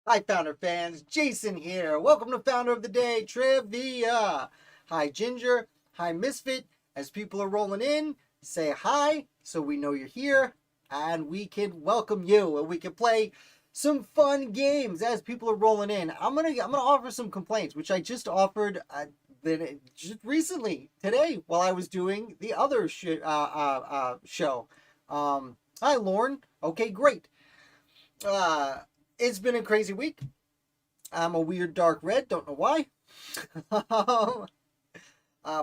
Hi, Founder fans. Jason here. Welcome to Founder of the Day Trivia. Hi, Ginger. Hi, Misfit. As people are rolling in, say hi so we know you're here and we can welcome you and we can play some fun games as people are rolling in. I'm gonna offer some complaints, which I just offered just recently today while I was doing the other show. Hi, Lauren. Okay, great. Uh, it's been a crazy week. I'm a weird dark red. Don't know why.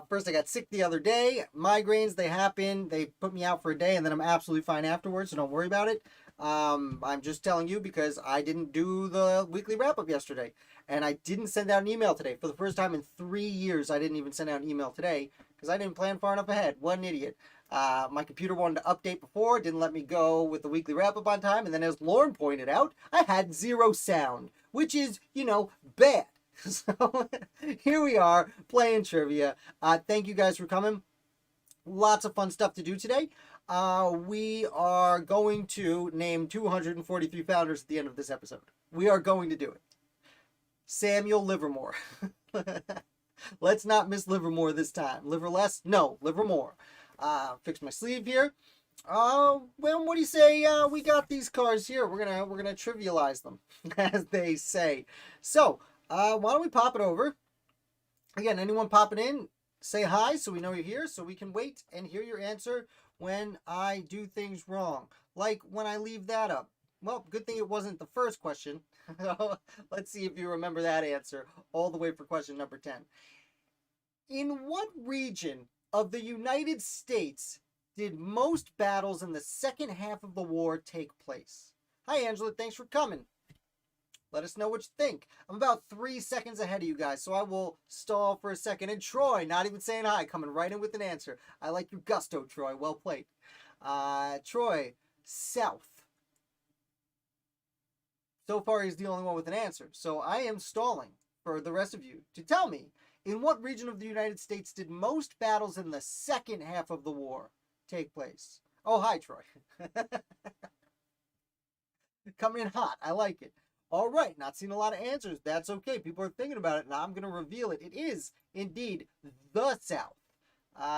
First, I got sick the other day. Migraines, they happen. They put me out for a day, and then I'm absolutely fine afterwards, so don't worry about it. I'm just telling you because I didn't do the weekly wrap up yesterday, and I didn't send out an email today. For the first time in 3 years, I didn't even send out an email today because I didn't plan far enough ahead. What an idiot. My computer wanted to update before, didn't let me go with the weekly wrap up on time, and then as Lauren pointed out, I had zero sound, which is, bad. So here we are playing trivia. Thank you guys for coming. Lots of fun stuff to do today. We are going to name 243 founders at the end of this episode. We are going to do it. Samuel Livermore. Let's not miss Livermore this time. Liverless? No, Livermore. Fix my sleeve here. Well, what do you say? We got these cards here. We're gonna trivialize them, as they say. So, why don't we pop it over? Again, anyone popping in, say hi so we know you're here, so we can wait and hear your answer when I do things wrong, like when I leave that up. Well, good thing it wasn't the first question. Let's see if you remember that answer all the way for question number 10. In what region of the United States did most battles in the second half of the war take place? Hi, Angela. Thanks for coming. Let us know what you think. I'm about 3 seconds ahead of you guys, so I will stall for a second. And Troy, not even saying hi, coming right in with an answer. I like your gusto, Troy. Well played. Troy, South. So far, he's the only one with an answer. So I am stalling for the rest of you to tell me, in what region of the United States did most battles in the second half of the war take place? Oh, hi, Troy. Coming in hot. I like it. All right, not seeing a lot of answers. That's okay. People are thinking about it, and I'm going to reveal it. It is indeed the South.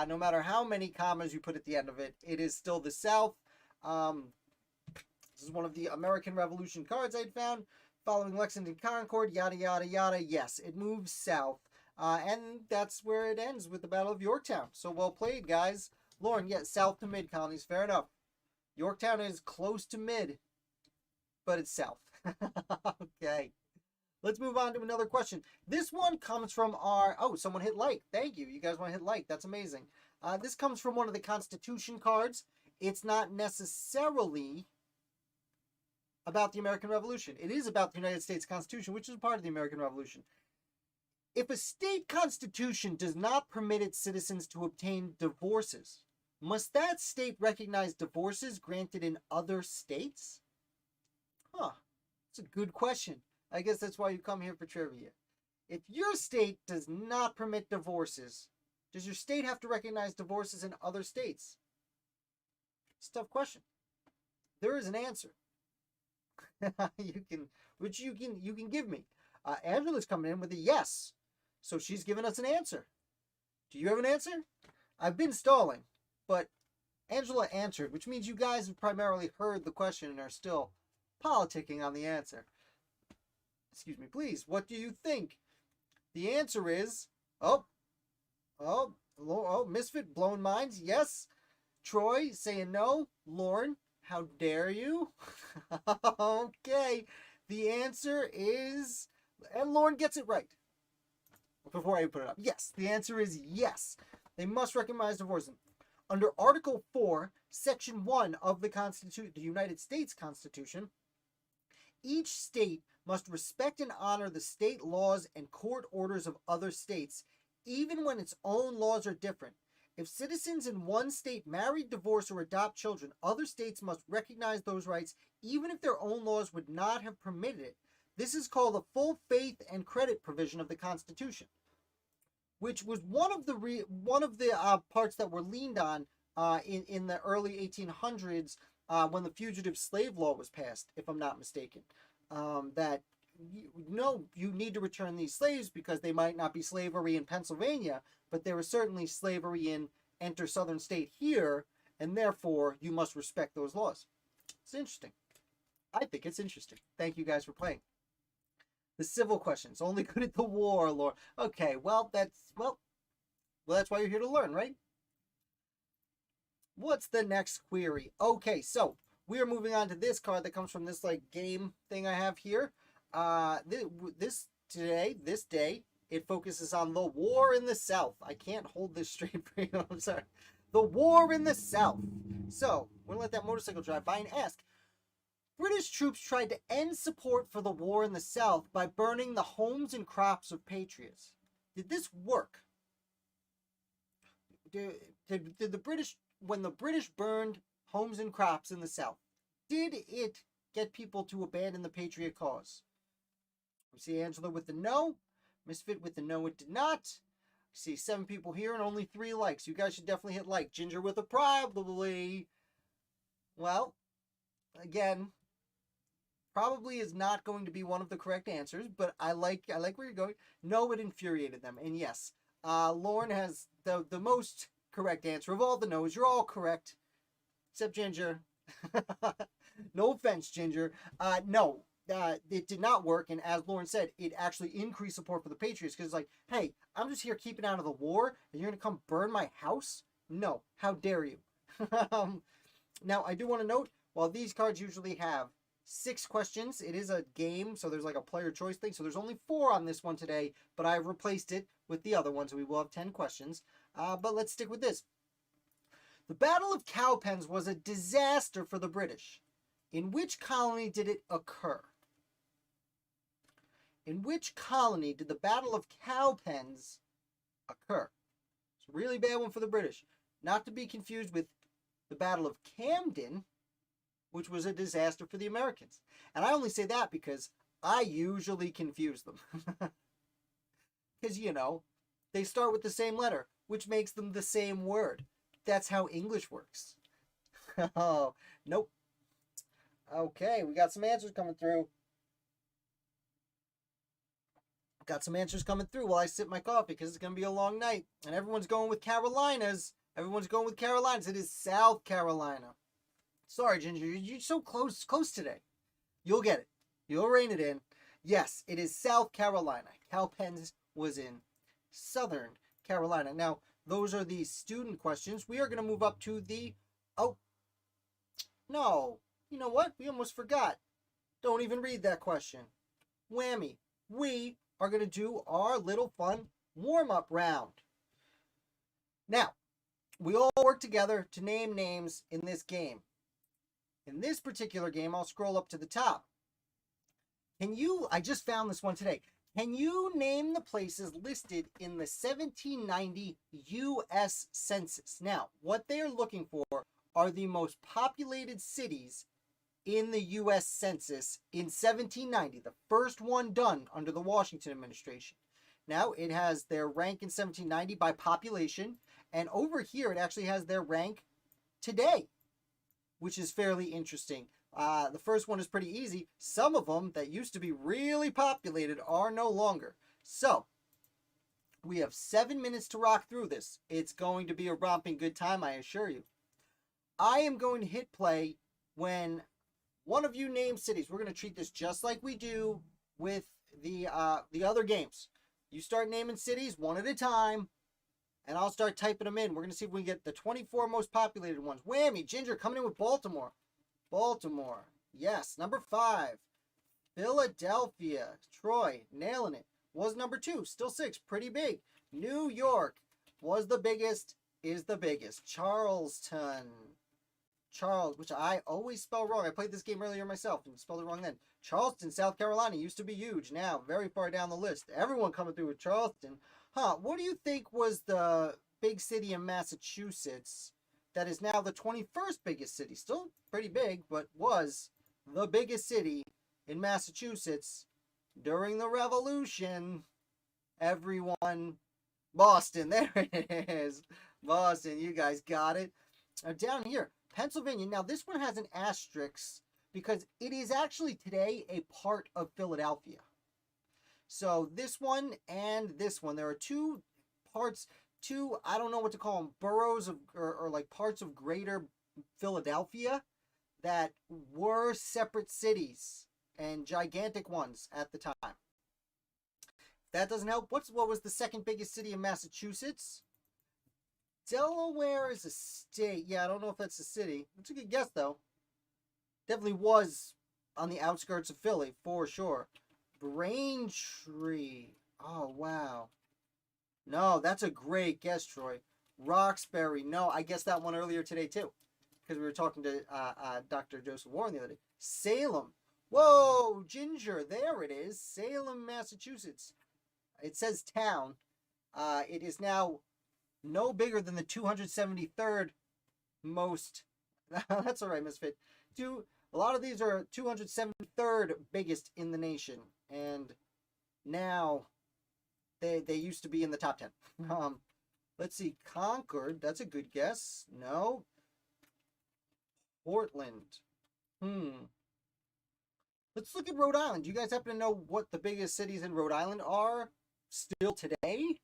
No matter how many commas you put at the end of it, it is still the South. This is one of the American Revolution cards I'd found. Following Lexington Concord, yada, yada, yada. Yes, it moves south. And that's where it ends with the Battle of Yorktown. So well played, guys. Lauren, yes, south to mid colonies. Fair enough. Yorktown is close to mid, but it's south. Okay. Let's move on to another question. This one comes from our. Oh, someone hit like. Thank you. You guys want to hit like. That's amazing. This comes from one of the Constitution cards. It's not necessarily about the American Revolution. It is about the United States Constitution, which is part of the American Revolution. If a state constitution does not permit its citizens to obtain divorces, must that state recognize divorces granted in other states? Huh. That's a good question. I guess that's why you come here for trivia. If your state does not permit divorces, does your state have to recognize divorces in other states? It's a tough question. There is an answer. you can give me. Angela's coming in with a yes, so she's giving us an answer. Do you have an answer? I've been stalling, but Angela answered, which means you guys have primarily heard the question and are still politicking on the answer. Excuse me, please. What do you think? The answer is Misfit blown minds. Yes. Troy saying no. Lauren, how dare you? Okay. The answer is, and Lauren gets it right. Before I put it up, yes. The answer is yes. They must recognize divorce. Under Article 4, Section 1 of the United States Constitution, each state must respect and honor the state laws and court orders of other states, even when its own laws are different. If citizens in one state marry, divorce, or adopt children, other states must recognize those rights, even if their own laws would not have permitted it. This is called the full faith and credit provision of the Constitution, which was one of the parts that were leaned on in the early 1800s when the Fugitive Slave Law was passed, if I'm not mistaken. That no, you need to return these slaves because they might not be slavery in Pennsylvania, but there was certainly slavery in enter southern state here, and therefore you must respect those laws. It's interesting. I think it's interesting. Thank you guys for playing. The civil questions, only good at the war, Lord. Okay, that's why you're here to learn, right? What's the next query? Okay, so we are moving on to this card that comes from this like game thing I have here. This day, it focuses on the war in the South. I can't hold this straight for you. I'm sorry. The war in the South. So we're gonna let that motorcycle drive by and ask. British troops tried to end support for the war in the South by burning the homes and crops of patriots. Did this work? Did the British, when the British burned homes and crops in the South, did it get people to abandon the patriot cause? We see Angela with the no. Misfit with the no, it did not. I see 7 people here and only 3 likes. You guys should definitely hit like. Ginger with a probably. Well, again, probably is not going to be one of the correct answers, but I like where you're going. No, it infuriated them. And yes, Lauren has the most correct answer of all the no's. You're all correct, except Ginger. No offense, Ginger. No, it did not work. And as Lauren said, it actually increased support for the Patriots because it's like, hey, I'm just here keeping out of the war, and you're going to come burn my house? No, how dare you? Now, I do want to note, while these cards usually have 6 questions. It is a game, so there's like a player choice thing. So there's only 4 on this one today, but I've replaced it with the other one, so we will have 10 questions. But let's stick with this. The Battle of Cowpens was a disaster for the British. In which colony did it occur? In which colony did the Battle of Cowpens occur? It's a really bad one for the British. Not to be confused with the Battle of Camden, which was a disaster for the Americans. And I only say that because I usually confuse them. Because, you know, they start with the same letter, which makes them the same word. That's how English works. Oh, nope. Okay, we got some answers coming through. Got some answers coming through while I sip my coffee because it's going to be a long night. And everyone's going with Carolinas. Everyone's going with Carolinas. It is South Carolina. Sorry, Ginger, you're so close today. You'll get it. You'll rein it in. Yes, it is South Carolina. Cowpens was in Southern Carolina. Now, those are the student questions. We are going to move up to the... Oh, no. You know what? We almost forgot. Don't even read that question. Whammy. We are going to do our little fun warm-up round. Now, we all work together to name names in this game. In this particular game, I'll scroll up to the top. I just found this one today. Can you name the places listed in the 1790 U.S. Census? Now, what they are looking for are the most populated cities in the U.S. Census in 1790, the first one done under the Washington administration. Now, it has their rank in 1790 by population, and over here it actually has their rank today, which is fairly interesting. The first one is pretty easy. Some of them that used to be really populated are no longer. So, we have 7 minutes to rock through this. It's going to be a romping good time, I assure you. I am going to hit play when one of you names cities. We're going to treat this just like we do with the other games. You start naming cities one at a time, and I'll start typing them in. We're going to see if we can get the 24 most populated ones. Whammy, Ginger coming in with Baltimore. Baltimore. Yes. Number 5. Philadelphia. Troy. Nailing it. Was number 2. Still 6. Pretty big. New York. Was the biggest. Is the biggest. Charleston. Which I always spell wrong. I played this game earlier myself and spelled it wrong then. Charleston, South Carolina used to be huge. Now, very far down the list. Everyone coming through with Charleston. What do you think was the big city in Massachusetts that is now the 21st biggest city? Still pretty big, but was the biggest city in Massachusetts during the Revolution. Everyone, Boston. There it is. Boston, you guys got it. Down here, Pennsylvania. Now, this one has an asterisk because it is actually today a part of Philadelphia. So this one and this one, there are two parts, I don't know what to call them, boroughs of, or like parts of greater Philadelphia that were separate cities and gigantic ones at the time. If that doesn't help, what was the second biggest city in Massachusetts? Delaware is a state. Yeah, I don't know if that's a city. That's a good guess, though. Definitely was on the outskirts of Philly, for sure. Braintree. Oh, wow. No, that's a great guess, Troy. Roxbury. No, I guessed that one earlier today, too. Because we were talking to Dr. Joseph Warren the other day. Salem. Whoa, Ginger. There it is. Salem, Massachusetts. It says town. It is now no bigger than the 273rd most. That's all right, Misfit. A lot of these are 273rd biggest in the nation, and now they used to be in the top 10. Let's see, Concord. That's a good guess. No. Portland. Let's look at Rhode Island. Do you guys happen to know what the biggest cities in Rhode Island are still today?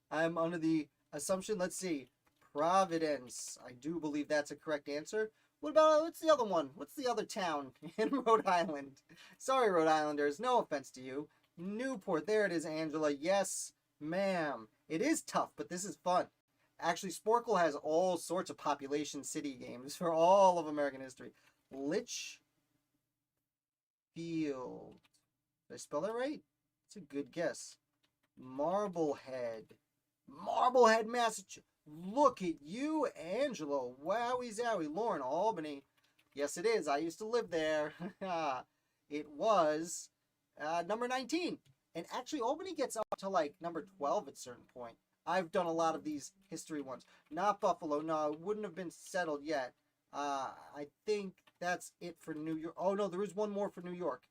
I'm under the assumption, let's see, Providence. I do believe that's a correct answer. What's the other one? What's the other town in Rhode Island? Sorry, Rhode Islanders, no offense to you. Newport, there it is, Angela. Yes, ma'am. It is tough, but this is fun. Actually, Sporkle has all sorts of population city games for all of American history. Litchfield. Did I spell that right? It's a good guess. Marblehead, Massachusetts. Look at you, Angelo. Wowie zowie. Lauren, Albany. Yes, it is. I used to live there. It was number 19. And actually, Albany gets up to like number 12 at a certain point. I've done a lot of these history ones. Not Buffalo. No, it wouldn't have been settled yet. I think that's it for New York. Oh, no, there is one more for New York.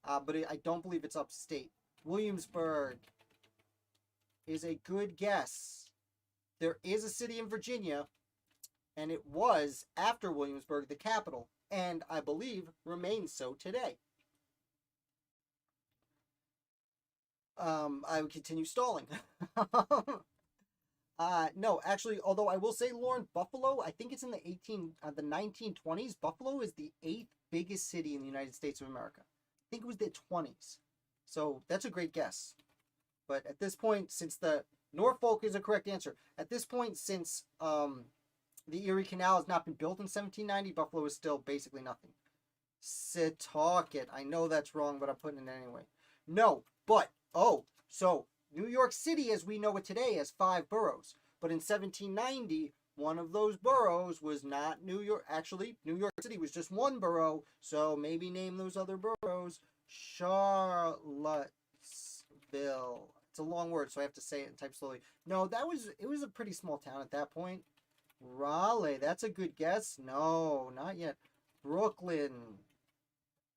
But I don't believe it's upstate. Williamsburg is a good guess. There is a city in Virginia, and it was, after Williamsburg, the capital, and I believe remains so today. I would continue stalling. No, actually, although I will say, Lauren, Buffalo, I think it's in the 1920s. Buffalo is the 8th biggest city in the United States of America. I think it was the 20s. So that's a great guess. But at this point, since Norfolk is a correct answer. At this point, since the Erie Canal has not been built in 1790, Buffalo is still basically nothing. Setauket. I know that's wrong, but I'm putting it anyway. No, but, so New York City, as we know it today, has 5 boroughs. But in 1790, one of those boroughs was not New York. Actually, New York City was just one borough. So maybe name those other boroughs. Charlottesville. It's a long word, so I have to say it and type slowly. No, it was a pretty small town at that point. Raleigh, that's a good guess. No, not yet. Brooklyn.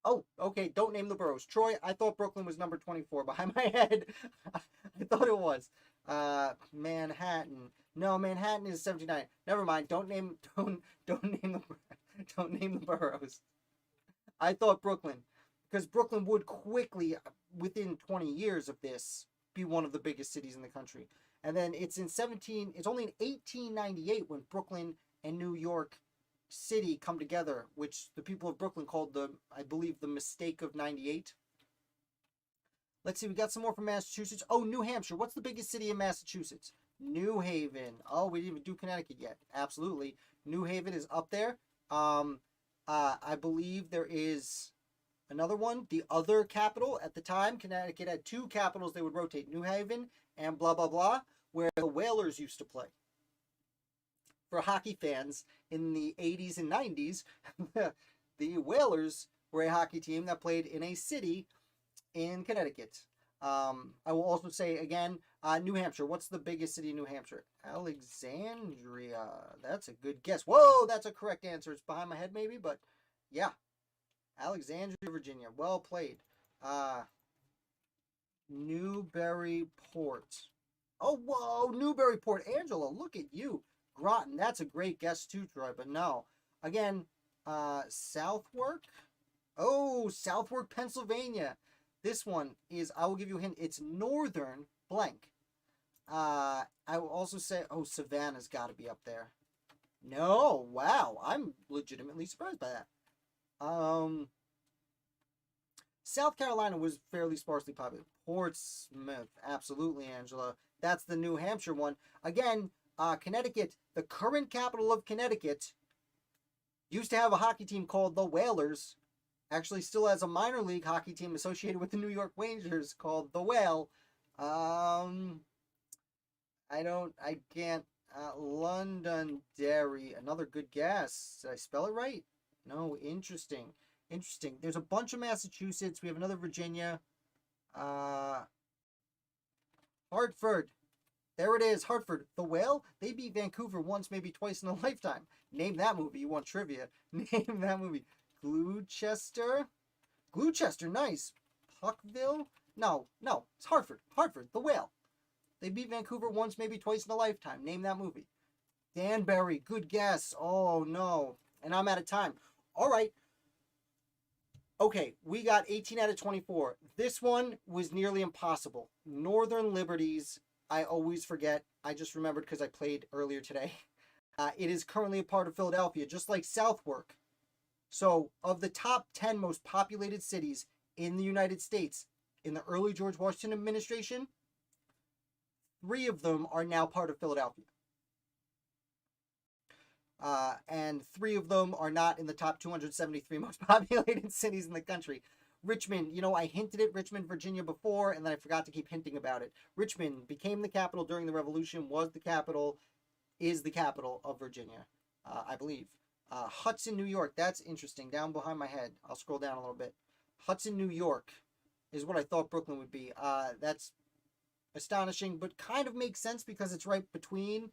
Oh, okay, don't name the boroughs. Troy, I thought Brooklyn was number 24 behind my head. I thought it was. Manhattan. No, Manhattan is 79. Never mind. Don't name the boroughs. I thought Brooklyn, because Brooklyn would quickly, within 20 years of this, be one of the biggest cities in the country. And then it's only in 1898 when Brooklyn and New York City come together, which the people of Brooklyn called I believe, the mistake of 98. Let's see, we got some more from Massachusetts. Oh, New Hampshire. What's the biggest city in Massachusetts? New Haven. Oh, we didn't even do Connecticut yet. Absolutely. New Haven is up there. I believe there is another one, the other capital at the time. Connecticut had 2 capitals they would rotate, New Haven and blah, blah, blah, where the Whalers used to play. For hockey fans in the 80s and 90s, the Whalers were a hockey team that played in a city in Connecticut. I will also say, again, New Hampshire. What's the biggest city in New Hampshire? Alexandria. That's a good guess. Whoa, that's a correct answer. It's behind my head maybe, but yeah. Alexandria, Virginia. Well played. Newburyport. Oh, whoa, Newburyport. Angela, look at you. Groton. That's a great guess too, Troy, but no. Again, Southwark. Oh, Southwark, Pennsylvania. This one is, I will give you a hint, it's northern blank. I will also say, oh, Savannah's got to be up there. No, wow, I'm legitimately surprised by that. South Carolina was fairly sparsely populated. Portsmouth, absolutely, Angela. That's the New Hampshire one. Again, Connecticut, the current capital of Connecticut, used to have a hockey team called the Whalers. Actually, still has a minor league hockey team associated with the New York Rangers called the Whale. I can't. Londonderry, another good guess. Did I spell it right? No, interesting. Interesting. There's a bunch of Massachusetts. We have another Virginia. Hartford. There it is, Hartford. The Whale, they beat Vancouver once, maybe twice in a lifetime. Name that movie. You want trivia. Name that movie. Gloucester? Gloucester, nice. Puckville? No, it's Hartford. Hartford, The Whale. They beat Vancouver once, maybe twice in a lifetime. Name that movie. Danbury, good guess. Oh, no. And I'm out of time. All right. Okay, we got 18 out of 24. This one was nearly impossible. Northern Liberties, I always forget. I just remembered because I played earlier today. It is currently a part of Philadelphia, just like Southwark. So, of the top 10 most populated cities in the United States in the early George Washington administration, 3 of them are now part of Philadelphia. And 3 of them are not in the top 273 most populated cities in the country. Richmond, I hinted at Richmond, Virginia before, and then I forgot to keep hinting about it. Richmond became the capital during the Revolution, is the capital of Virginia, I believe. Hudson, New York, that's interesting. Down behind my head. I'll scroll down a little bit. Hudson, New York is what I thought Brooklyn would be. That's astonishing, but kind of makes sense because it's right between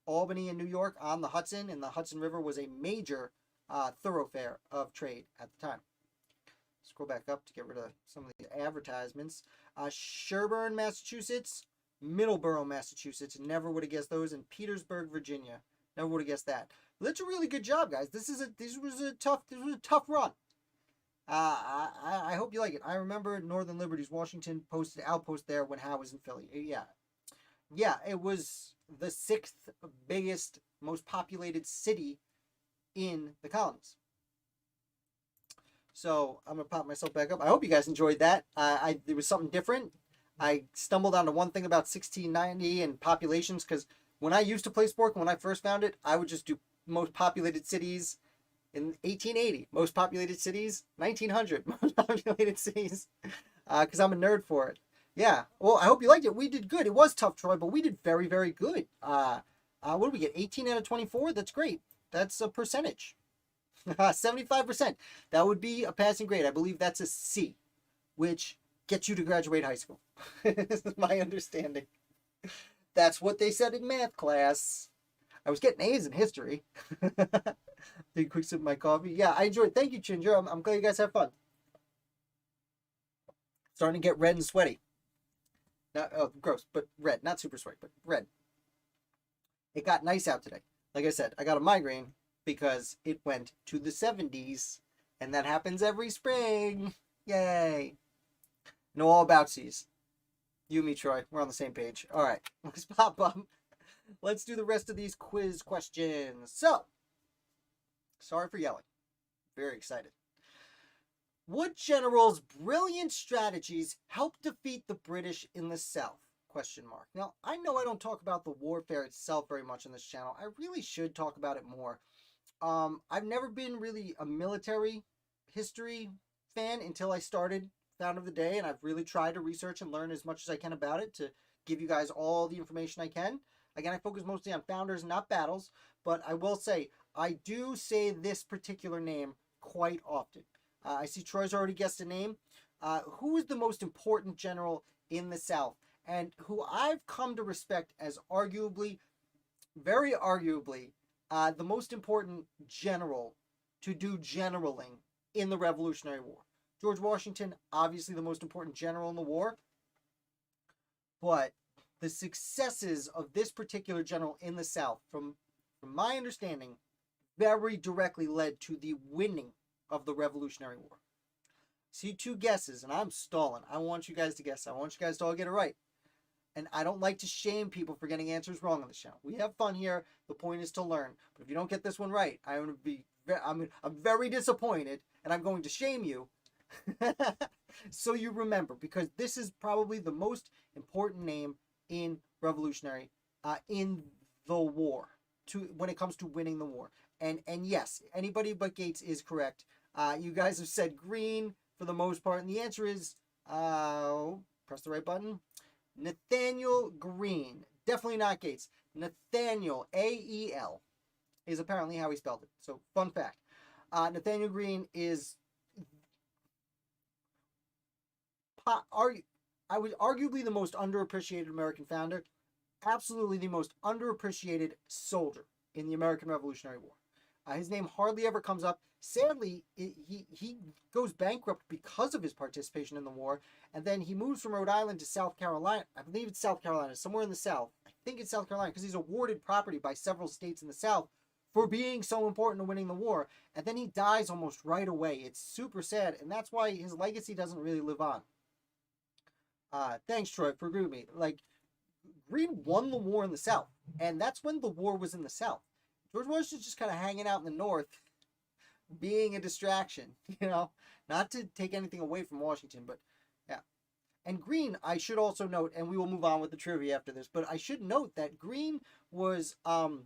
Albany and New York on the Hudson, and the Hudson River was a major thoroughfare of trade at the time. Scroll back up to get rid of some of the advertisements. Sherburne, Massachusetts, Middleborough, Massachusetts. Never would have guessed those. And Petersburg, Virginia. Never would have guessed that. But that's a really good job, guys. This was a tough run. I hope you like it. I remember Northern Liberties, Washington posted outpost there when Howe was in Philly. Yeah, it was the 6th biggest, most populated city in the colonies. So I'm gonna pop myself back up. I hope you guys enjoyed that. There was something different. I stumbled onto one thing about 1690 and populations, because when I used to play Spork, when I first found it, I would just do most populated cities in 1880, most populated cities, 1900, most populated cities, because I'm a nerd for it. Yeah, well, I hope you liked it. We did good. It was tough, Troy, but we did very, very good. What did we get? 18 out of 24? That's great. That's a percentage. 75%. That would be a passing grade. I believe that's a C, which gets you to graduate high school. This is my understanding. That's what they said in math class. I was getting A's in history. Take a quick sip of my coffee. Yeah, I enjoyed it. Thank you, Ginger. I'm glad you guys have fun. Starting to get red and sweaty. Gross, but red. Not super sweaty, but red. It got nice out today. Like I said, I got a migraine because it went to the 70s, and that happens every spring. Yay. Know all about C's. You and me, Troy. We're on the same page. All right, let's pop up. Let's do the rest of these quiz questions. So, sorry for yelling. Very excited. What general's brilliant strategies helped defeat the British in the South? Question mark. Now, I know I don't talk about the warfare itself very much on this channel. I really should talk about it more. I've never been really a military history fan until I started Found of the Day, and I've really tried to research and learn as much as I can about it to give you guys all the information I can. Again, I focus mostly on founders, not battles, but I will say, I do say this particular name quite often. I see Troy's already guessed a name. Who is the most important general in the South, and who I've come to respect as arguably, very arguably, the most important general to do generaling in the Revolutionary War. George Washington, obviously the most important general in the war, but the successes of this particular general in the South, from my understanding, very directly led to the winning of the Revolutionary War. See 2 guesses, and I'm stalling. I want you guys to guess. I want you guys to all get it right. And I don't like to shame people for getting answers wrong on the channel. We have fun here. The point is to learn. But if you don't get this one right, I'm very disappointed, and I'm going to shame you. So you remember, because this is probably the most important name in Revolutionary, in the war, when it comes to winning the war. And yes, anybody but Gates is correct. You guys have said Green for the most part, and the answer is, press the right button, Nathanael Green. Definitely not Gates. Nathanael, A-E-L, is apparently how he spelled it. So, fun fact. Nathanael Green is arguably the most underappreciated American founder, absolutely the most underappreciated soldier in the American Revolutionary War. His name hardly ever comes up. Sadly, he goes bankrupt because of his participation in the war, and then he moves from Rhode Island to South Carolina. I believe it's South Carolina, somewhere in the South. I think it's South Carolina, because he's awarded property by several states in the South for being so important to winning the war, and then he dies almost right away. It's super sad, and that's why his legacy doesn't really live on. Thanks, Troy, for agreeing with me. Like, Green won the war in the South, and that's when the war was in the South. George Washington's just kind of hanging out in the North, being a distraction, not to take anything away from Washington, but yeah. And Green, I should also note, and we will move on with the trivia after this, but I should note that Green was not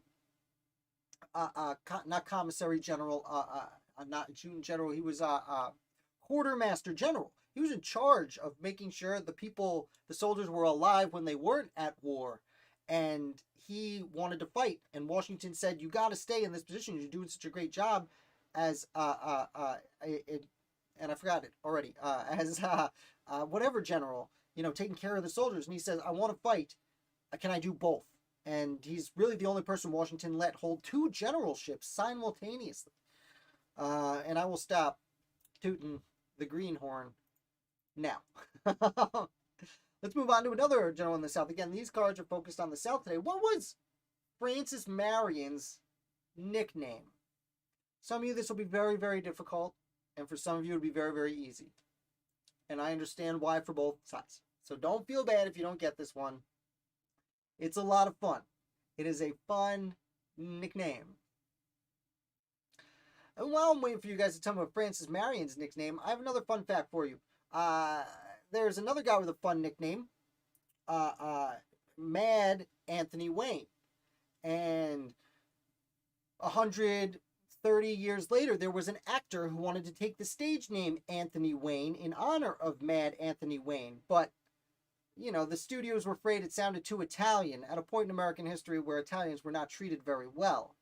commissary general, not adjutant general. He was quartermaster general. He was in charge of making sure the soldiers were alive when they weren't at war. And he wanted to fight. And Washington said, you got to stay in this position. You're doing such a great job as, and I forgot it already, as whatever general, taking care of the soldiers. And he says, I want to fight. Can I do both? And he's really the only person Washington let hold 2 generalships simultaneously. And I will stop tooting the greenhorn now. Let's move on to another general in the South. Again, these cards are focused on the South today. What was Francis Marion's nickname? Some of you, this will be very, very difficult. And for some of you, it'll be very, very easy. And I understand why for both sides. So don't feel bad if you don't get this one. It's a lot of fun. It is a fun nickname. And while I'm waiting for you guys to tell me what Francis Marion's nickname, I have another fun fact for you. There's another guy with a fun nickname, Mad Anthony Wayne. And 130 years later, there was an actor who wanted to take the stage name Anthony Wayne in honor of Mad Anthony Wayne. But, the studios were afraid it sounded too Italian at a point in American history where Italians were not treated very well.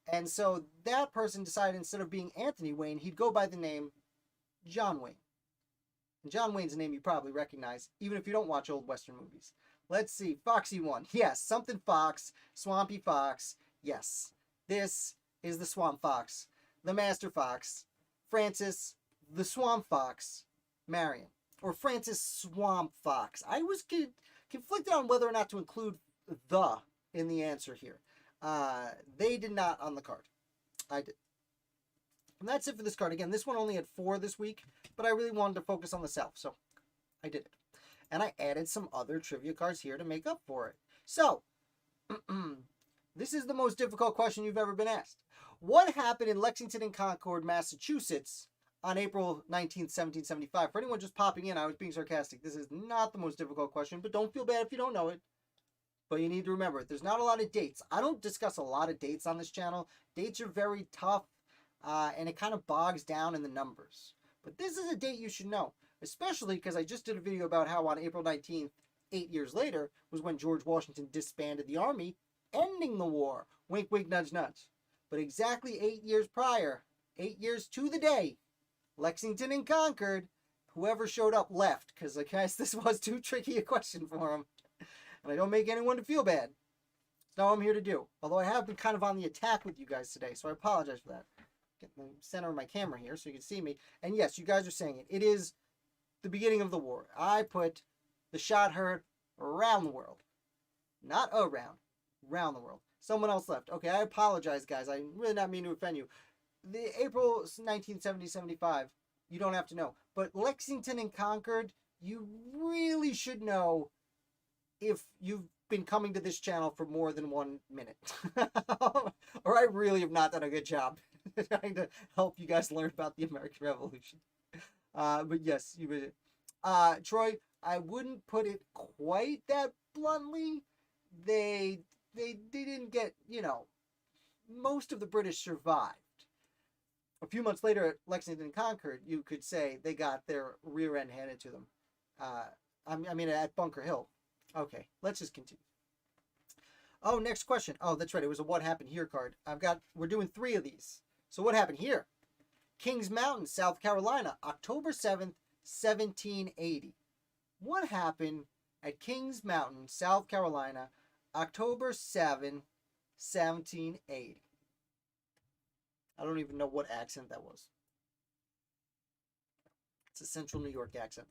And so that person decided instead of being Anthony Wayne, he'd go by the name John Wayne. And John Wayne's a name you probably recognize, even if you don't watch old Western movies. Let's see, Foxy One. Yes, something Fox, Swampy Fox. Yes, this is the Swamp Fox, the Master Fox, Francis, the Swamp Fox, Marion. Or Francis Swamp Fox. I was conflicted on whether or not to include the in the answer here. They did not on the card. I did. And that's it for this card. Again, this one only had 4 this week, but I really wanted to focus on the South, so I did it. And I added some other trivia cards here to make up for it. So, this is the most difficult question you've ever been asked. What happened in Lexington and Concord, Massachusetts on April 19th, 1775? For anyone just popping in, I was being sarcastic. This is not the most difficult question, but don't feel bad if you don't know it. But you need to remember it. There's not a lot of dates. I don't discuss a lot of dates on this channel. Dates are very tough. And it kind of bogs down in the numbers. But this is a date you should know, especially because I just did a video about how on April 19th, 8 years later, was when George Washington disbanded the army, ending the war. Wink, wink, nudge, nudge. But exactly 8 years prior, 8 years to the day, Lexington and Concord, whoever showed up left, because I guess this was too tricky a question for them. And I don't make anyone to feel bad. That's not what I'm here to do. Although I have been kind of on the attack with you guys today, so I apologize for that. Get the center of my camera here so you can see me. And yes, you guys are saying it. It is the beginning of the war. I put the shot heard around the world. Not around the world. Someone else left. Okay, I apologize, guys. I really not mean to offend you. The April 1970-75, you don't have to know. But Lexington and Concord, you really should know if you've been coming to this channel for more than 1 minute. Or I really have not done a good job trying to help you guys learn about the American Revolution. But yes, you would. Troy, I wouldn't put it quite that bluntly. They didn't get, most of the British survived. A few months later at Lexington and Concord, you could say they got their rear end handed to them. I mean, at Bunker Hill. Okay, let's just continue. Oh, next question. Oh, that's right. It was a what happened here card. We're doing 3 of these. So what happened here? Kings Mountain, South Carolina, October 7th, 1780. What happened at Kings Mountain, South Carolina, October 7, 1780? I don't even know what accent that was. It's a Central New York accent.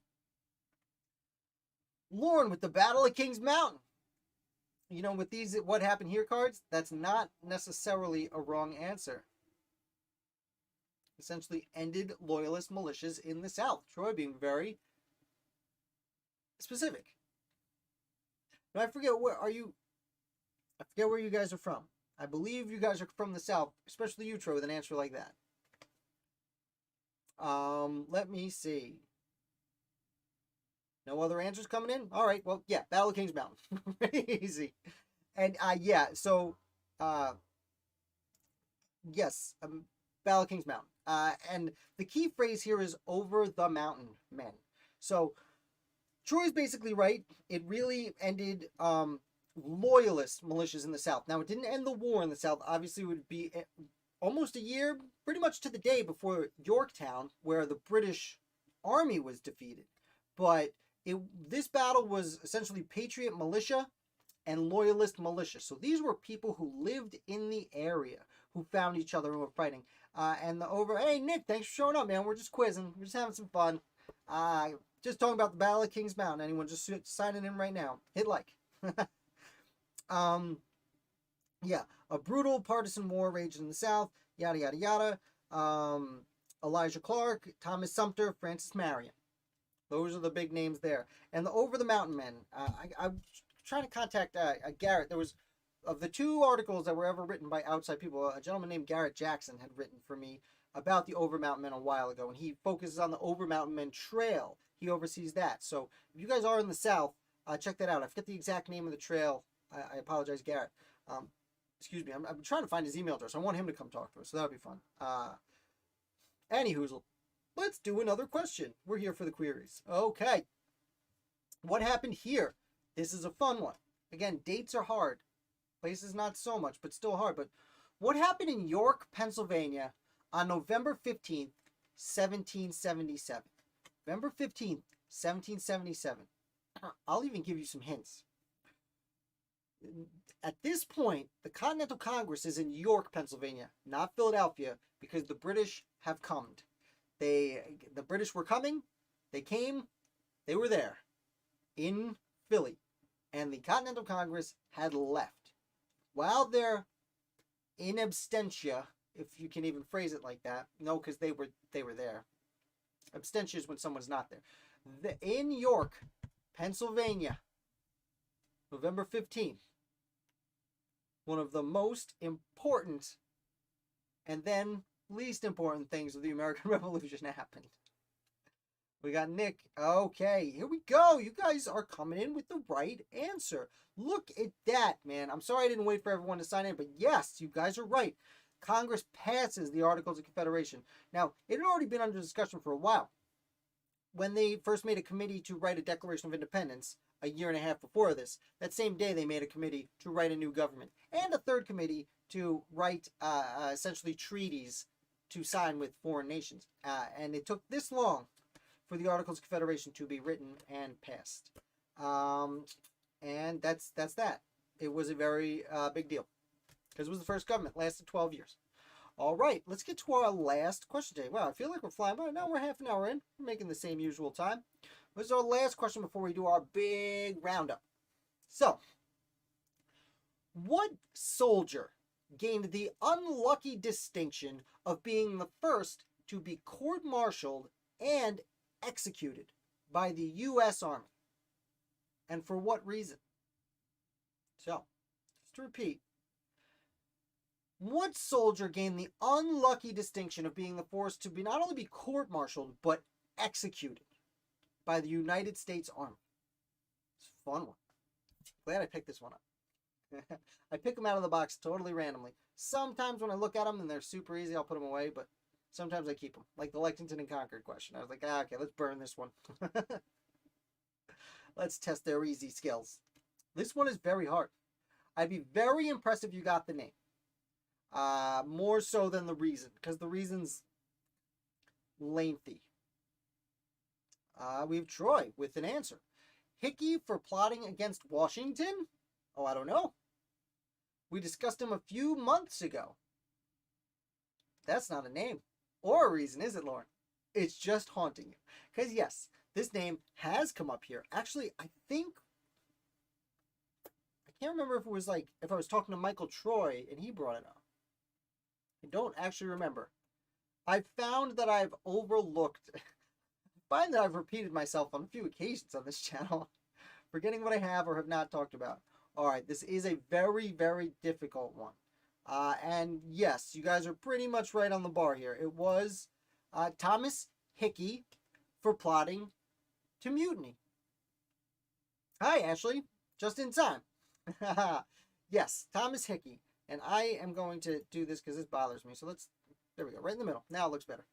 Lauren with the Battle of Kings Mountain. With these what happened here cards, that's not necessarily a wrong answer. Essentially ended loyalist militias in the South. Troy being very specific. Now I forget where you guys are from. I believe you guys are from the South, especially you, Troy, with an answer like that. Let me see. No other answers coming in? All right, well, yeah, Battle of Kings Mountain. Easy. And, yes, Battle of Kings Mountain. And the key phrase here is over the mountain men. So, Troy's basically right. It really ended loyalist militias in the South. Now, it didn't end the war in the South. Obviously, it would be almost a year, pretty much to the day before Yorktown, where the British army was defeated. But this battle was essentially Patriot militia and Loyalist militia. So these were people who lived in the area, who found each other and were fighting. Hey, Nick, thanks for showing up, man. We're just quizzing. We're just having some fun. Just talking about the Battle of Kings Mountain. Anyone just signing in right now? Hit like. Yeah, a brutal partisan war raged in the South. Yada, yada, yada. Elijah Clark, Thomas Sumter, Francis Marion. Those are the big names there. And the Over the Mountain Men. I'm trying to contact Garrett. There was, of the 2 articles that were ever written by outside people, a gentleman named Garrett Jackson had written for me about the Over Mountain Men a while ago. And he focuses on the Over Mountain Men Trail. He oversees that. So if you guys are in the South, check that out. I forget the exact name of the trail. I apologize, Garrett. Excuse me. I'm trying to find his email address. I want him to come talk to us. So that would be fun. Anywhoozle. Let's do another question. We're here for the queries. Okay. What happened here? This is a fun one. Again, dates are hard. Places not so much, but still hard. But what happened in York, Pennsylvania on November 15th, 1777? November 15th, 1777. I'll even give you some hints. At this point, the Continental Congress is in York, Pennsylvania, not Philadelphia, because the British have come. The British were coming, they came, they were there in Philly, and the Continental Congress had left. While they're in absentia, if you can even phrase it like that, no, because they were there. Abstention is when someone's not there. In York, Pennsylvania, November 15th, one of the most important and then least important things of the American Revolution happened. We got Nick. Okay, here we go. You guys are coming in with the right answer. Look at that, man. I'm sorry I didn't wait for everyone to sign in, but yes, you guys are right. Congress passes the Articles of Confederation. Now, it had already been under discussion for a while. When they first made a committee to write a Declaration of Independence, a year and a half before this, that same day they made a committee to write a new government, and a third committee to write essentially treaties to sign with foreign nations. And it took this long for the Articles of Confederation to be written and passed. And that's that. It was a very big deal, because it was the first government. Lasted 12 years. All right, let's get to our last question today. Wow, I feel like we're flying by. Now we're half an hour in. We're making the same usual time. This is our last question before we do our big roundup. So, what soldier gained the unlucky distinction of being the first to be court-martialed and executed by the U.S. Army. And for what reason? So, just to repeat, what soldier gained the unlucky distinction of being the force to be not only be court-martialed, but executed by the United States Army? It's a fun one. Glad I picked this one up. I pick them out of the box totally randomly. Sometimes when I look at them and they're super easy, I'll put them away, but sometimes I keep them. Like the Lexington and Concord question. I was like, okay, let's burn this one. Let's test their easy skills. This one is very hard. I'd be very impressed if you got the name. More so than the reason, because the reason's lengthy. We have Troy with an answer. Hickey for plotting against Washington? Oh, I don't know. We discussed him a few months ago. That's not a name or a reason, is it, Lauren? It's just haunting you. Because yes, this name has come up here. Actually, I can't remember if it was like, if I was talking to Michael Troy and he brought it up. I don't actually remember. I've found that I've overlooked, find that I've repeated myself on a few occasions on this channel, forgetting what I have or have not talked about. All right, this is a very, very difficult one. And yes, you guys are pretty much right on the bar here. It was Thomas Hickey for plotting to mutiny. Hi, Ashley. Just in time. Yes, Thomas Hickey. And I am going to do this because this bothers me. So there we go, right in the middle. Now it looks better.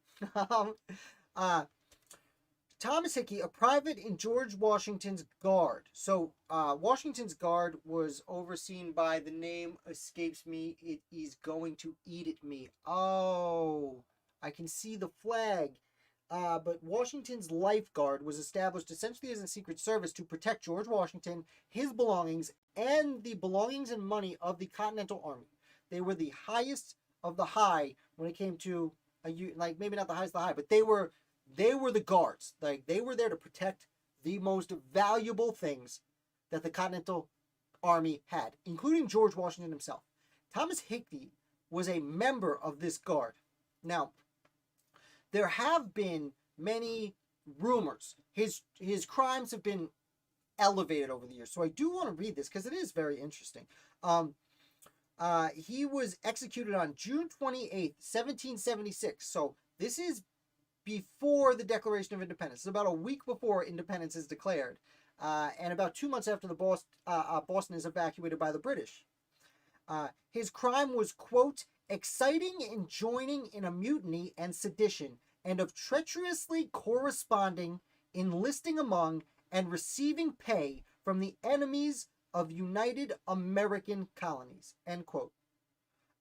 Thomas Hickey, a private in George Washington's Guard. So Washington's Guard was overseen by, the name escapes me, it is going to eat at me. Oh, I can see the flag. But Washington's Life Guard was established essentially as a secret service to protect George Washington, his belongings, and the belongings and money of the Continental Army. They were the highest of the high when it came to, like, maybe not the highest of the high, but they were the guards. Like, they were there to protect the most valuable things that the Continental Army had, including George Washington himself. Thomas Hickey was a member of this guard. Now, there have been many rumors. His crimes have been elevated over the years. So I do want to read this because it is very interesting. He was executed on June 28th, 1776. So this is before the Declaration of Independence. It's about a week before independence is declared. And about 2 months after the Boston is evacuated by the British. His crime was, quote, exciting and joining in a mutiny and sedition, and of treacherously corresponding, enlisting among, and receiving pay from the enemies of United American Colonies, end quote.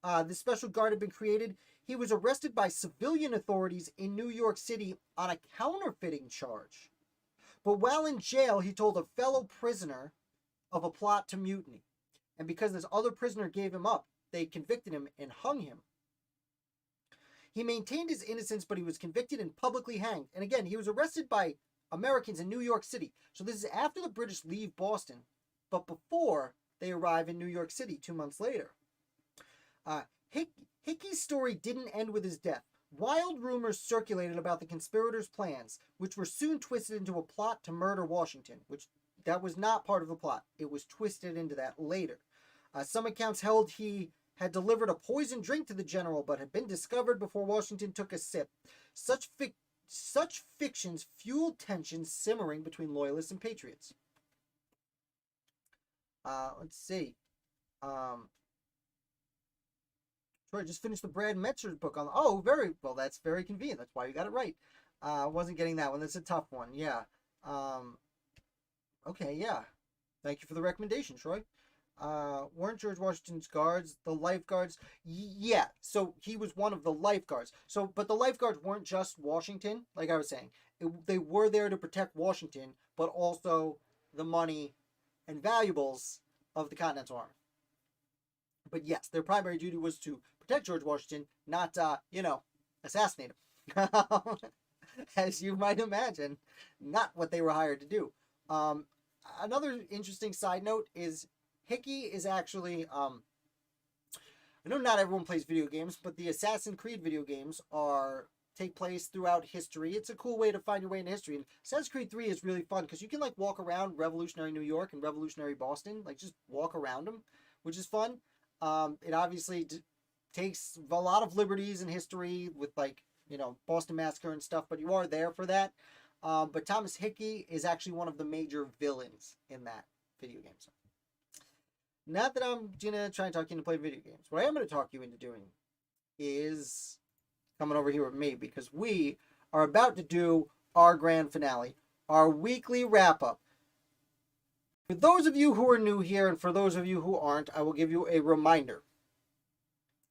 The special guard had been created. He was arrested by civilian authorities in New York City on a counterfeiting charge. But while in jail, he told a fellow prisoner of a plot to mutiny. And because this other prisoner gave him up, they convicted him and hung him. He maintained his innocence, but he was convicted and publicly hanged. And again, he was arrested by Americans in New York City. So this is after the British leave Boston, but before they arrive in New York City 2 months later. Hickey's story didn't end with his death. Wild rumors circulated about the conspirators' plans, which were soon twisted into a plot to murder Washington, which that was not part of the plot. It was twisted into that later. Some accounts held he had delivered a poisoned drink to the general, but had been discovered before Washington took a sip. Such fictions fueled tensions simmering between loyalists and patriots. Let's see. Troy just finished the Brad Metzger book on. Oh, very well. That's very convenient. That's why you got it right. Wasn't getting that one. That's a tough one. Yeah. Okay. Yeah. Thank you for the recommendation, Troy. Weren't George Washington's guards the lifeguards? Yeah. So he was one of the lifeguards. So, but the lifeguards weren't just Washington. Like I was saying, they were there to protect Washington, but also the money and valuables of the Continental Army. But yes, their primary duty was to protect George Washington, not, assassinate him. As you might imagine, not what they were hired to do. Another interesting side note is Hickey is actually, I know not everyone plays video games, but the Assassin's Creed video games are take place throughout history. It's a cool way to find your way into history. And Assassin's Creed 3 is really fun because you can like walk around revolutionary New York and revolutionary Boston, like just walk around them, which is fun. It obviously takes a lot of liberties in history with like, Boston Massacre and stuff, but you are there for that. But Thomas Hickey is actually one of the major villains in that video game. So, not that I'm gonna try and talk you into playing video games. What I am gonna talk you into doing is coming over here with me because we are about to do our grand finale, our weekly wrap up. For those of you who are new here and for those of you who aren't, I will give you a reminder.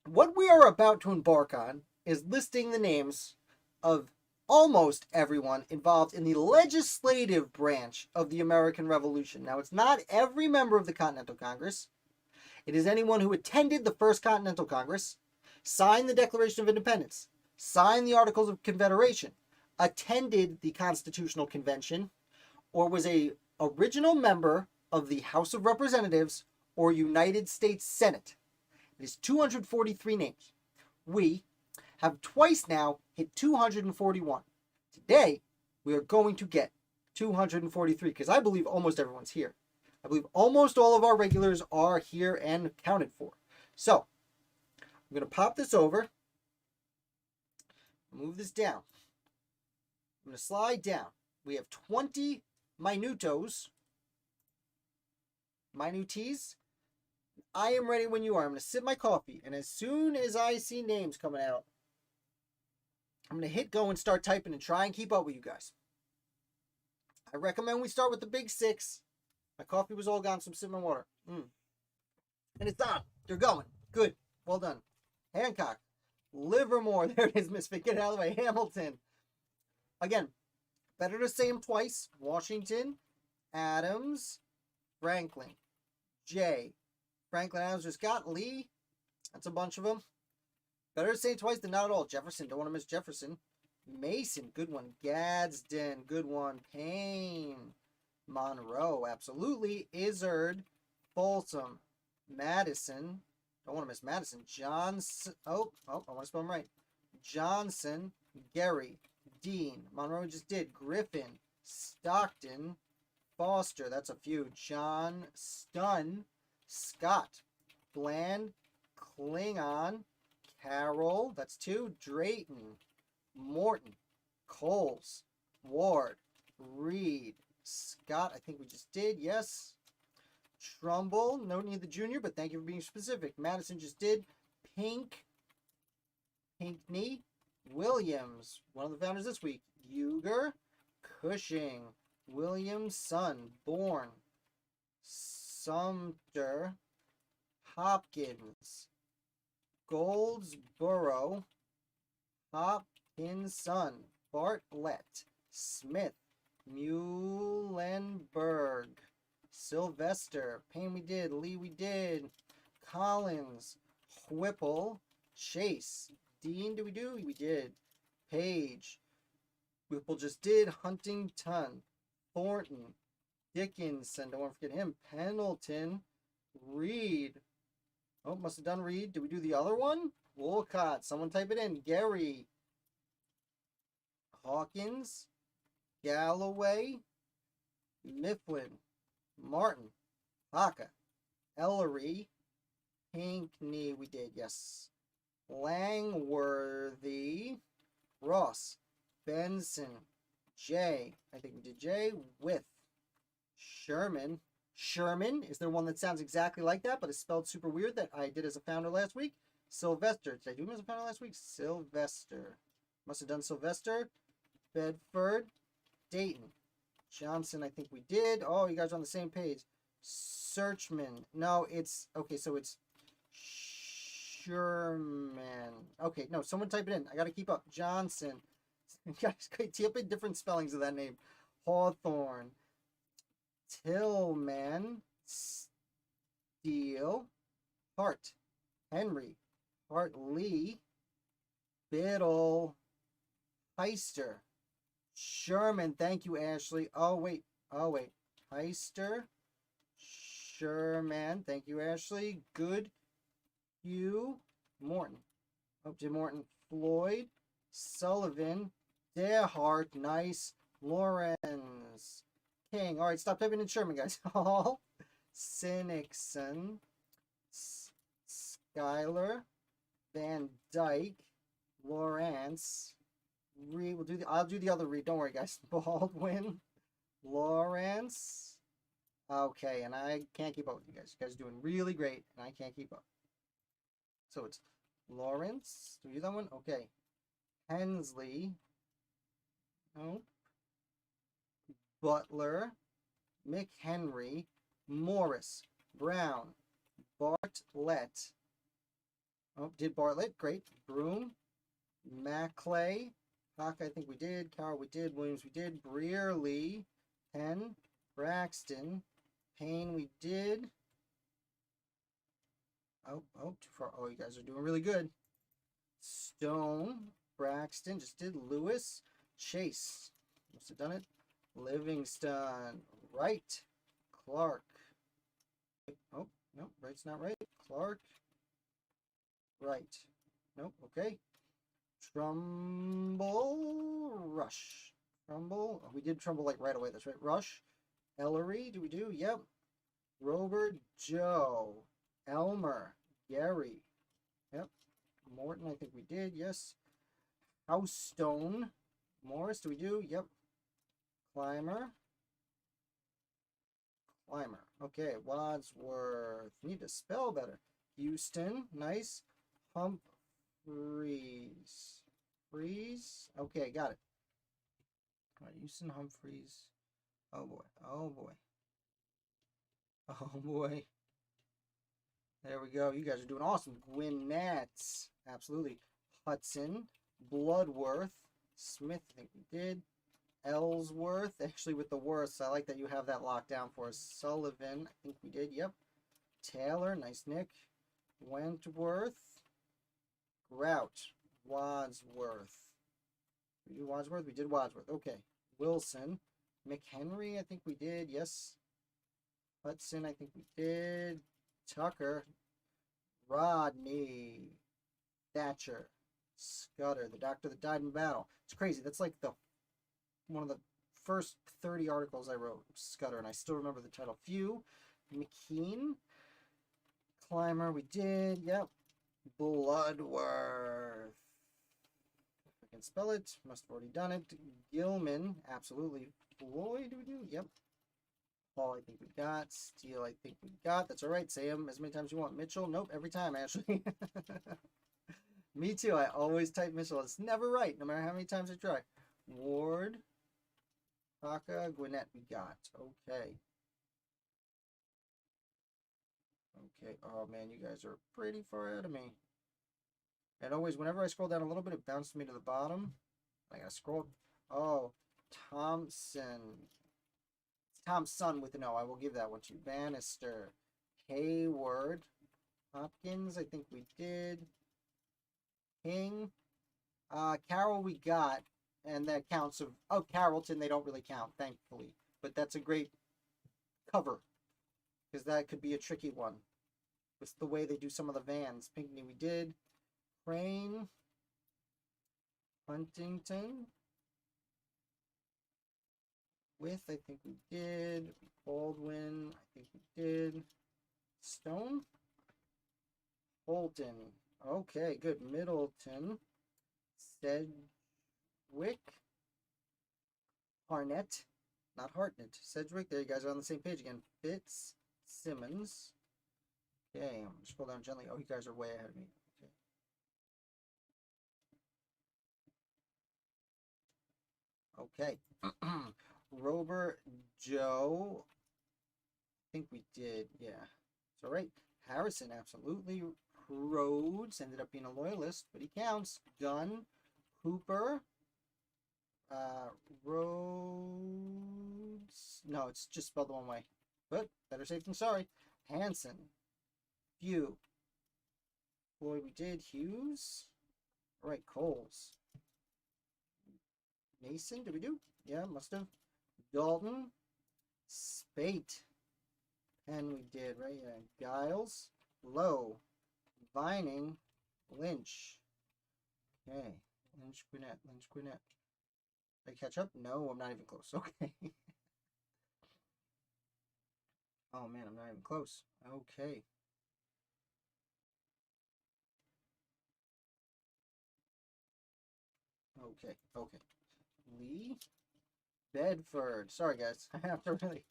What we are about to embark on is listing the names of almost everyone involved in the legislative branch of the American Revolution. Now, it's not every member of the Continental Congress. It is anyone who attended the First Continental Congress, signed the Declaration of Independence, signed the Articles of Confederation, attended the Constitutional Convention, or was a original member of the House of Representatives or United States Senate. It is 243 names. We have twice now hit 241. Today, we are going to get 243 because I believe almost everyone's here. I believe almost all of our regulars are here and accounted for. So, I'm going to pop this over, move this down. I'm going to slide down. We have 20 minutees. I am ready when you are. I'm going to sip my coffee, and as soon as I see names coming out, I'm going to hit go and start typing and try and keep up with you guys. I recommend we start with the big six. My coffee was all gone, so I'm sipping my water. And it's on. They're going. Good. Well done. Hancock. Livermore. There it is, Misfit. Get it out of the way. Hamilton. Again, better to say them twice. Washington. Adams. Franklin. J. Franklin Adams just got Lee. That's a bunch of them. Better to say it twice than not at all. Jefferson. Don't want to miss Jefferson. Mason. Good one. Gadsden. Good one. Payne. Monroe. Absolutely. Izzard. Folsom. Madison. Don't want to miss Madison. Johnson. Oh, I want to spell them right. Johnson. Gary. Dean. Monroe just did. Griffin. Stockton. Foster. That's a few. John. Stun. Scott. Bland. Klingon. Carroll. That's two. Drayton. Morton. Coles. Ward. Reed. Scott. I think we just did. Yes. Trumbull. No need the junior, but thank you for being specific. Madison just did. Pinkney. Williams. One of the founders this week. Uger. Cushing. Williamson. Bourne. Sumter. Hopkins. Goldsboro. Hopkinson. Bartlett. Smith. Muhlenberg. Sylvester. Payne we did. Lee we did. Collins. Whipple. Chase. Dean did we do? We did. Page. Whipple just did. Huntington. Thornton. Dickinson. Don't want to forget him. Pendleton. Reed. Oh, must have done Reed. Did we do the other one? Wolcott. Someone type it in. Gary. Hawkins. Galloway. Mifflin. Martin. Haka. Ellery. Pinkney. We did, yes. Langworthy. Ross. Benson. J. I think we did J. With. Sherman. Sherman. Is there one that sounds exactly like that, but is spelled super weird that I did as a founder last week? Sylvester. Did I do him as a founder last week? Sylvester. Must have done Sylvester. Bedford. Dayton. Johnson, I think we did. Oh, you guys are on the same page. Searchman. No, it's... Okay, so it's... Sherman. Okay, no, someone type it in. I got to keep up. Johnson. Guys, type in different spellings of that name. Hawthorne. Tillman. Steele. Hart. Henry. Hartley. Biddle. Heister. Sherman. Thank you, Ashley. Oh, wait. Heister. Sherman. Thank you, Ashley. Good. Hugh. Morton. Oh, Jim Morton. Floyd. Sullivan, Derhart, nice. Lawrence, King. All right, stop typing in Sherman, guys. Hall, Sinnixon, Schuyler, Van Dyke, Lawrence. Reed. I'll do the other Reed. Don't worry, guys. Baldwin, Lawrence. Okay, and I can't keep up with you guys. You guys are doing really great, and I can't keep up. So it's Lawrence. Do we do that one? Okay. Hensley. Nope. Butler. McHenry. Morris. Brown. Bartlett. Oh, did Bartlett. Great. Broom. Maclay. Hawk, I think we did. Carroll, we did. Williams, we did. Brearley. Penn. Braxton. Payne, we did. Oh, too far. Oh, you guys are doing really good. Stone. Braxton just did. Lewis. Chase. Must have done it. Livingston. Wright. Clark. Oh, no, Wright's not right. Clark. Right. Nope, okay. Trumbull. Rush. Trumbull. Oh, we did Trumbull like right away. That's right. Rush. Ellery. Do we do? Yep. Robert. Joe. Elmer. Gary. Yep. Morton, I think we did. Yes. Housestone. Morris, do we do? Yep. Clymer. Okay. Wadsworth. Need to spell better. Houston. Nice. Humphreys. Okay, got it. All right, Houston, Humphreys. Oh boy. There we go. You guys are doing awesome. Gwinnett. Absolutely. Hudson. Bloodworth. Smith, I think we did. Ellsworth. Actually, with the worst, I like that you have that locked down for us. Sullivan, I think we did. Yep. Taylor. Nice, Nick. Wentworth. Grout. Wadsworth. We do Wadsworth? We did Wadsworth. Okay. Wilson. McHenry, I think we did. Yes. Hudson, I think we did. Tucker. Rodney. Thatcher. Scudder, the doctor that died in battle. It's crazy. That's like one of the first 30 articles I wrote. Scudder, and I still remember the title. Few. McKean. Clymer, we did. Yep. Bloodworth. If I can spell it. Must have already done it. Gilman. Absolutely. Floyd, do we do? Yep. Paul, I think we got. Steele, I think we got. That's all right. Say them as many times as you want. Mitchell, nope. Every time, actually. Me too. I always type Mitchell. It's never right, no matter how many times I try. Ward. Haka. Gwinnett, we got. Okay. Oh, man, you guys are pretty far ahead of me. And always, whenever I scroll down a little bit, it bounces me to the bottom. I gotta scroll. Oh, Thompson. Thompson with an O. I will give that one to you. Bannister. Hayward. Hopkins, I think we did. King. Carroll we got. And that counts of... Oh, Carrollton, they don't really count, thankfully. But that's a great cover. Because that could be a tricky one. With the way they do some of the vans. Pinckney we did. Crane. Huntington. With, I think we did. Baldwin, I think we did. Stone. Holton. Okay, good. Middleton. Sedgwick. Harnett. Not Hartnett. Sedgwick. There, you guys are on the same page again. Fitz. Simmons. Okay, I'm going to scroll down gently. Oh, you guys are way ahead of me. Okay. Rober Joe. I think we did. Yeah. It's all right. Harrison, absolutely. Rhodes ended up being a loyalist, but he counts. Gunn. Hooper. Rhodes. No, it's just spelled the one way. But better safe than sorry. Hanson. Few. Floyd, we did. Hughes. All right, Coles. Mason, did we do? Yeah, must have. Dalton. Spate. And we did, right? Yeah. Giles. Lowe. Vining. Lynch. Okay. Lynch, Gwinnett, Lynch, Gwinnett. Did I catch up? No, I'm not even close. Okay. Oh man, I'm not even close. Okay. Okay. Okay. Lee Bedford. Sorry guys. I have to really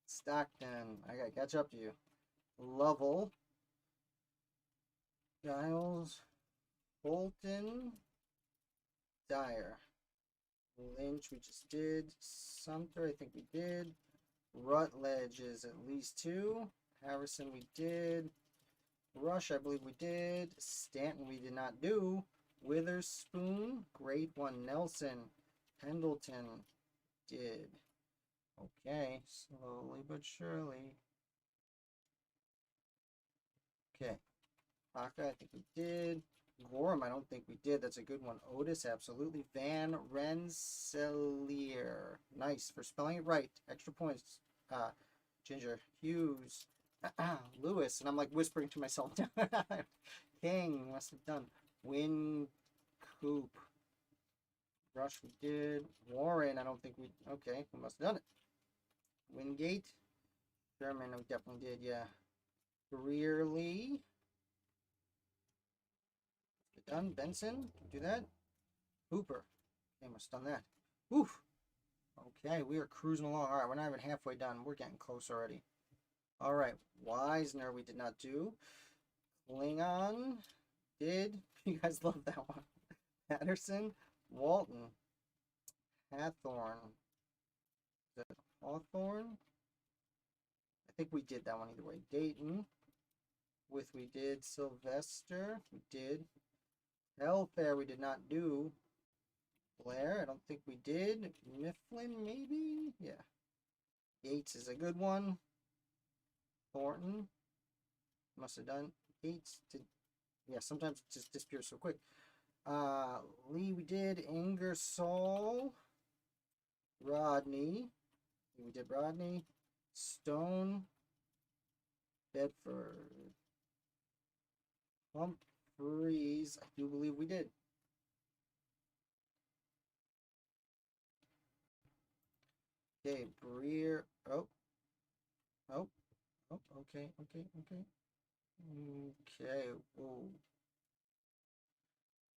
Stockton. I gotta catch up to you. Lovell. Giles. Bolton. Dyer. Lynch we just did. Sumter I think we did. Rutledge is at least 2. Harrison we did. Rush I believe we did. Stanton we did not do. Witherspoon. Great one. Nelson. Pendleton did. Okay. Slowly but surely. Okay. Haka I think we did. Gorham, I don't think we did. That's a good one. Otis, absolutely. Van Rensselaer. Nice for spelling it right. Extra points. Ginger. Hughes. Lewis. And I'm like whispering to myself. King. Must have done. Win Coop. Rush we did. Warren, I don't think we... Okay, we must have done it. Wingate. Sherman, we definitely did, yeah. Greerly. Done. Benson, do that. Hooper. Okay, must have done that. Oof. Okay, we are cruising along. All right, we're not even halfway done. We're getting close already. All right, Wisner we did not do. Klingon did. You guys love that one. Patterson, Walton, Hathorn, Hawthorne. I think we did that one either way. Dayton, with we did. Sylvester, we did. Hellfair we did not do. Blair, I don't think we did. Mifflin, maybe? Yeah. Yates is a good one. Thornton. Must have done. Yates did. Yeah, sometimes it just disappears so quick. Lee, we did. Ingersoll. Rodney. We did Rodney. Stone. Bedford. Humphreys. I do believe we did. Okay, Breer. Oh. Oh. Oh, okay, okay, okay. Okay. Whoa.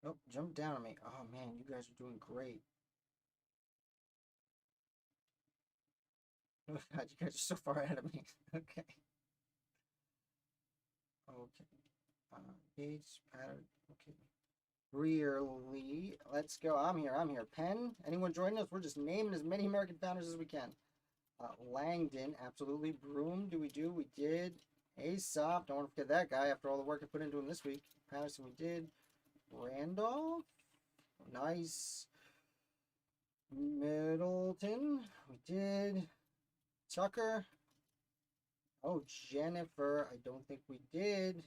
Oh, jump down on me. Oh man, you guys are doing great. Oh god, you guys are so far ahead of me. Okay. Okay. Gates, pattern. Okay. Really. Let's go. I'm here. I'm here. Penn. Anyone joining us? We're just naming as many American founders as we can. Langdon. Absolutely. Broom. Do we do? We did. Aesop. Don't want to forget that guy after all the work I put into him this week. Patterson. We did. Randolph. Nice. Middleton. We did. Tucker. Oh, Jennifer. I don't think we did.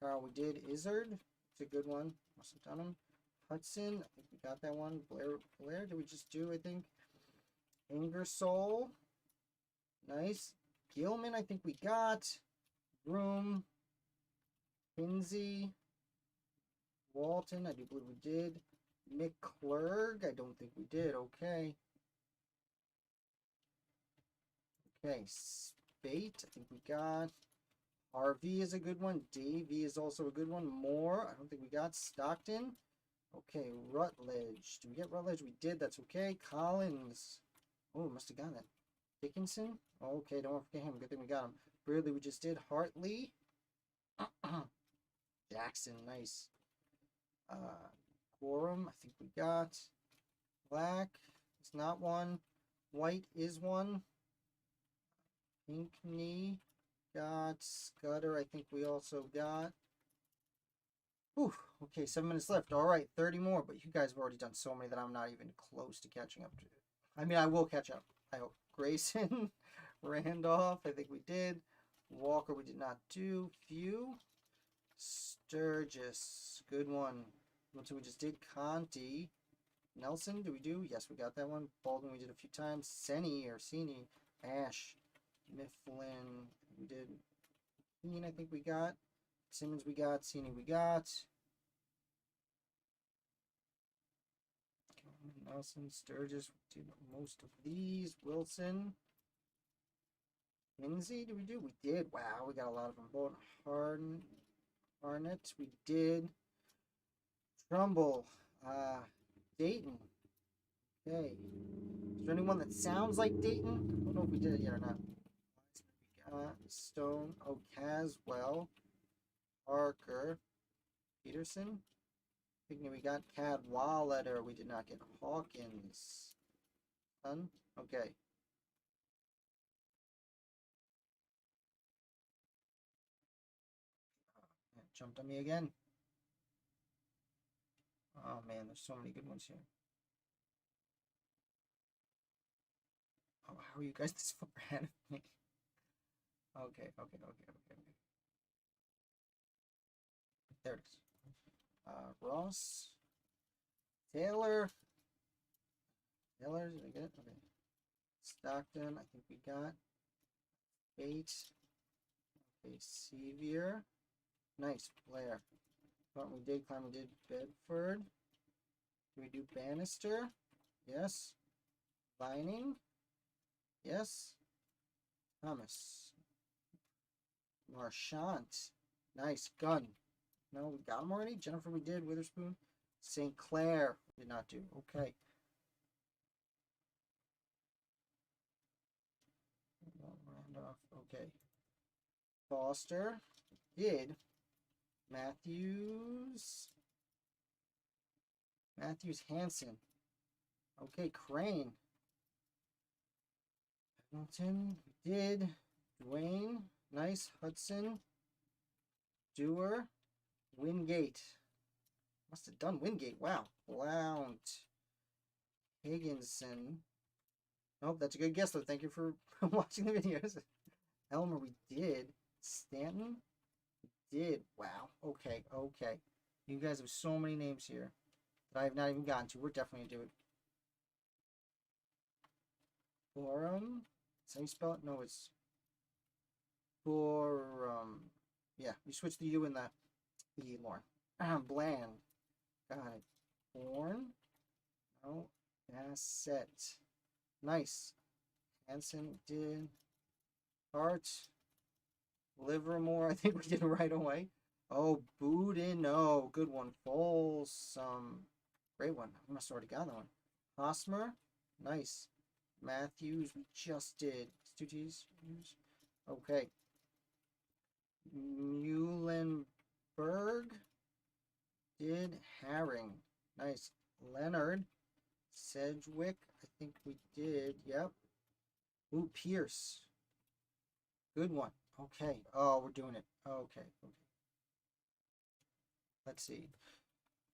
Carl, we did. Izzard. It's a good one. Must have done him. Hudson. I think we got that one. Blair. Did we just do, I think? Ingersoll. Nice. Gilman, I think we got. Broom. Kinsey. Walton. I do believe we did. McClurg. I don't think we did. Okay. Okay. Spate. I think we got. RV is a good one. Davy is also a good one. Moore. I don't think we got. Stockton. Okay. Rutledge. Did we get Rutledge? We did. That's okay. Collins. Oh, must have gotten it. Dickinson. Okay, don't forget him. Good thing we got him. Weirdly, we just did. Hartley. Jackson. Nice. Quorum. I think we got. Black. It's not one. White is one. Pinkney. Got Scudder. I think we also got. Whew. Okay, 7 minutes left. All right, 30 more. But you guys have already done so many that I'm not even close to catching up to. I mean, I will catch up. I hope. Grayson. Randolph. I think we did. Walker. We did not do. Few. Sturgis. Good one. So we just did. Conti. Nelson. Do we do? Yes, we got that one. Baldwin. We did a few times. Senny or Seni. Ash. Mifflin. We did. Keen, I think we got. Simmons we got. Seni we got. Nelson, Sturgis. We did most of these. Wilson. Lindsay, did we do? We did. Wow, we got a lot of them. Both Harnett, we did. Trumbull. Dayton. Okay. Is there anyone that sounds like Dayton? I don't know if we did it yet or not. We got Stone. Oh, Caswell. Parker. Peterson. Thinking we got Cadwallader. We did not get Hawkins. Done. Okay. Jumped on me again. Oh man, there's so many good ones here. Oh, how are you guys this far ahead of me? Okay. There it is. Ross. Taylor. Taylor, did I get it? Okay. Stockton, I think we got. Bates. Okay, Sevier. Nice, Blair. But we did climb, we did Bedford. Did we do Bannister? Yes. Vining. Yes. Thomas. Marchant. Nice. Gun. No, we got him already. Jennifer, we did. Witherspoon. St. Clair. Did not do. Okay. Randolph. Okay. Foster. Did. Matthews. Hanson. Okay. Crane. Hamilton. Did. Dwayne. Nice. Hudson. Dewar. Wingate. Must have done Wingate. Wow. Blount. Higginson. Nope, that's a good guess though. Thank you for watching the videos. Elmer, we did. Stanton? We did. Wow. Okay. You guys have so many names here that I have not even gotten to. We're definitely going to do it. Borum? Is that how you spell it? No, it's Borum. Yeah, you switch the U and the E, Lauren. Bland. Got it. Born? No. Bassett. Nice. Hanson did. Hart. Livermore, I think we did right away. Oh, Boudinot. Good one. Folsom. Great one. I must have already got that one. Hosmer. Nice. Matthews, we just did. It's 2 T's. Okay. Muhlenberg. Did Herring. Nice. Leonard. Sedgwick. I think we did. Yep. Ooh, Pierce. Good one. Okay. Oh, we're doing it. Okay. Let's see.